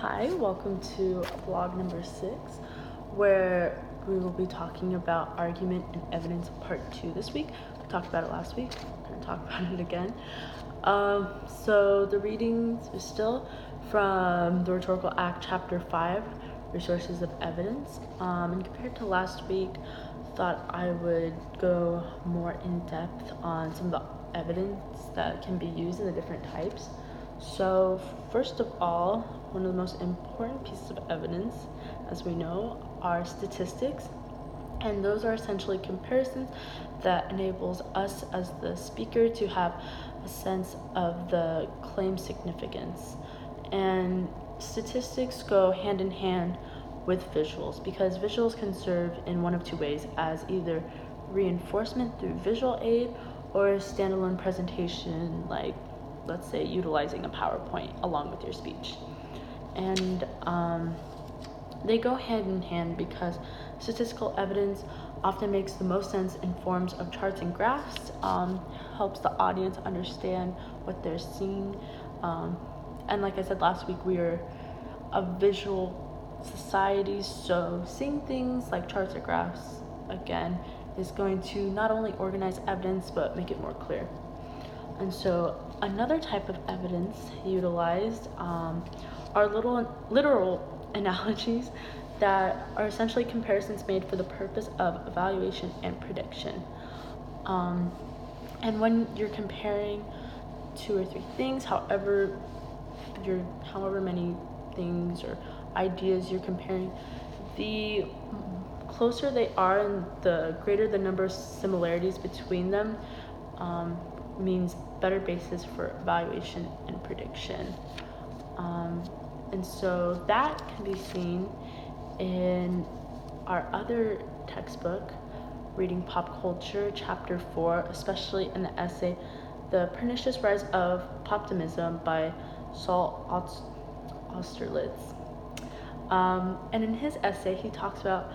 Hi, welcome to vlog number 6, where we will be talking about argument and evidence part 2 this week. We talked about it last week. I'm going to talk about it again. So the readings are still from the Rhetorical Act, Chapter 5, Resources of Evidence. And compared to last week, thought I would go more in depth on some of the evidence that can be used in the different types. So first of all, one of the most important pieces of evidence, as we know, are statistics. And those are essentially comparisons that enables us as the speaker to have a sense of the claim significance. And statistics go hand in hand with visuals, because visuals can serve in one of two ways, as either reinforcement through visual aid or a standalone presentation, like let's say utilizing a PowerPoint along with your speech. And they go hand in hand because statistical evidence often makes the most sense in forms of charts and graphs, helps the audience understand what they're seeing. And like I said last week, we are a visual society, so seeing things like charts or graphs, again, is going to not only organize evidence, but make it more clear. And so another type of evidence utilized are literal analogies that are essentially comparisons made for the purpose of evaluation and prediction. And when you're comparing 2 or 3 things, however many things or ideas you're comparing, the closer they are and the greater the number of similarities between them, means better basis for evaluation and prediction. And so that can be seen in our other textbook, Reading Pop Culture, Chapter 4, especially in the essay, The Pernicious Rise of Poptimism by Saul Austerlitz. And in his essay, he talks about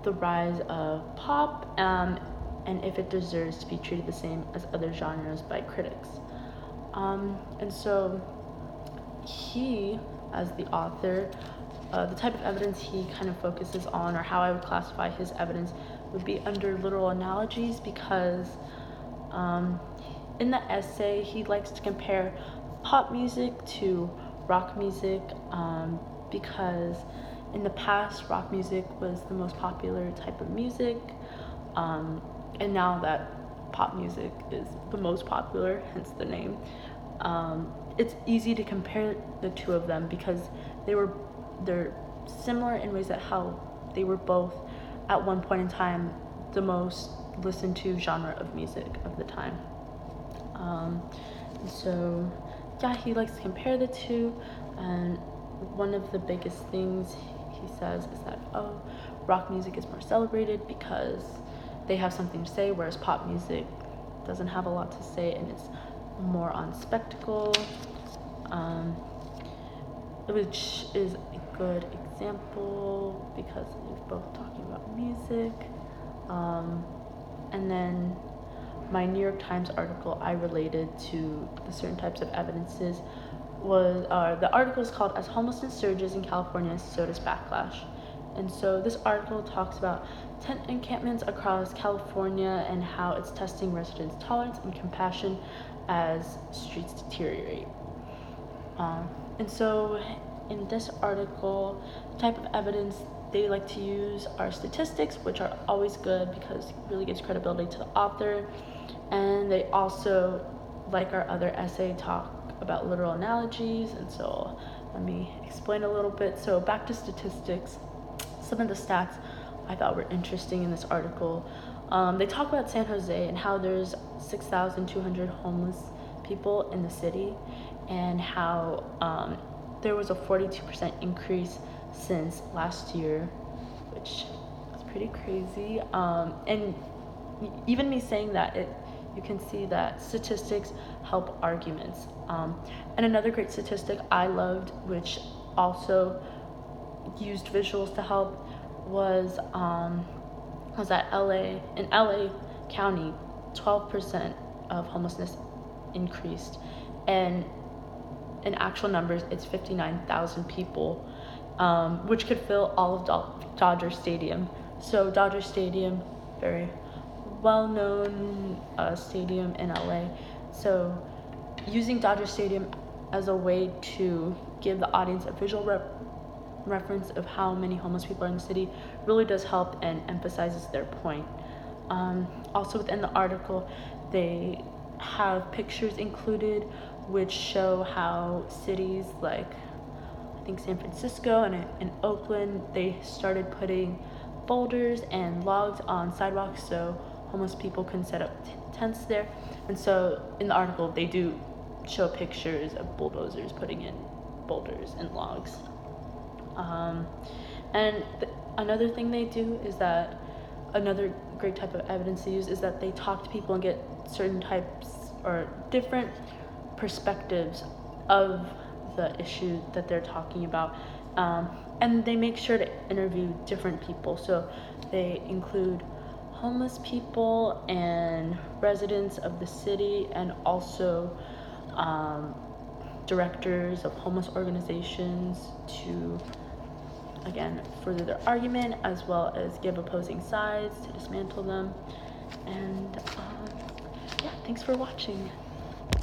the rise of pop, and if it deserves to be treated the same as other genres by critics. And so he, as the author, the type of evidence he kind of focuses on, or how I would classify his evidence, would be under literal analogies, because in the essay he likes to compare pop music to rock music, because in the past rock music was the most popular type of music, and now that pop music is the most popular, hence the name, it's easy to compare the two of them because they're similar in ways that how they were both at one point in time the most listened to genre of music of the time. So yeah, he likes to compare the two, and one of the biggest things he says is that rock music is more celebrated because they have something to say, whereas pop music doesn't have a lot to say and it's more on spectacle, which is a good example because we're both talking about music. And then my New York Times article I related to the certain types of evidences was, the article is called As Homelessness Surges in California, So Does Backlash. And so this article talks about tent encampments across California and how it's testing residents' tolerance and compassion as streets deteriorate. And so in this article, the type of evidence they like to use are statistics, which are always good because it really gives credibility to the author. And they also, like our other essay, talk about literal analogies. And so let me explain a little bit. So back to statistics. Some of the stats I thought were interesting in this article. They talk about San Jose and how there's 6,200 homeless people in the city, and how there was a 42% increase since last year, which is pretty crazy. And even me saying that, you can see that statistics help arguments. And another great statistic I loved, which also used visuals to help, was that in LA County, 12% of homelessness increased, and in actual numbers, it's 59,000 people, which could fill all of Dodger Stadium. So Dodger Stadium, very well-known stadium in LA. So using Dodger Stadium as a way to give the audience a visual reference of how many homeless people are in the city really does help and emphasizes their point. Also within the article, they have pictures included which show how cities like, I think, San Francisco and Oakland, they started putting boulders and logs on sidewalks so homeless people can set up tents there. And so in the article, they do show pictures of bulldozers putting in boulders and logs. Another thing they do is that another great type of evidence they use is that they talk to people and get certain types or different perspectives of the issue that they're talking about. And they make sure to interview different people. So they include homeless people and residents of the city, and also directors of homeless organizations to, again, further their argument, as well as give opposing sides to dismantle them. And yeah, thanks for watching.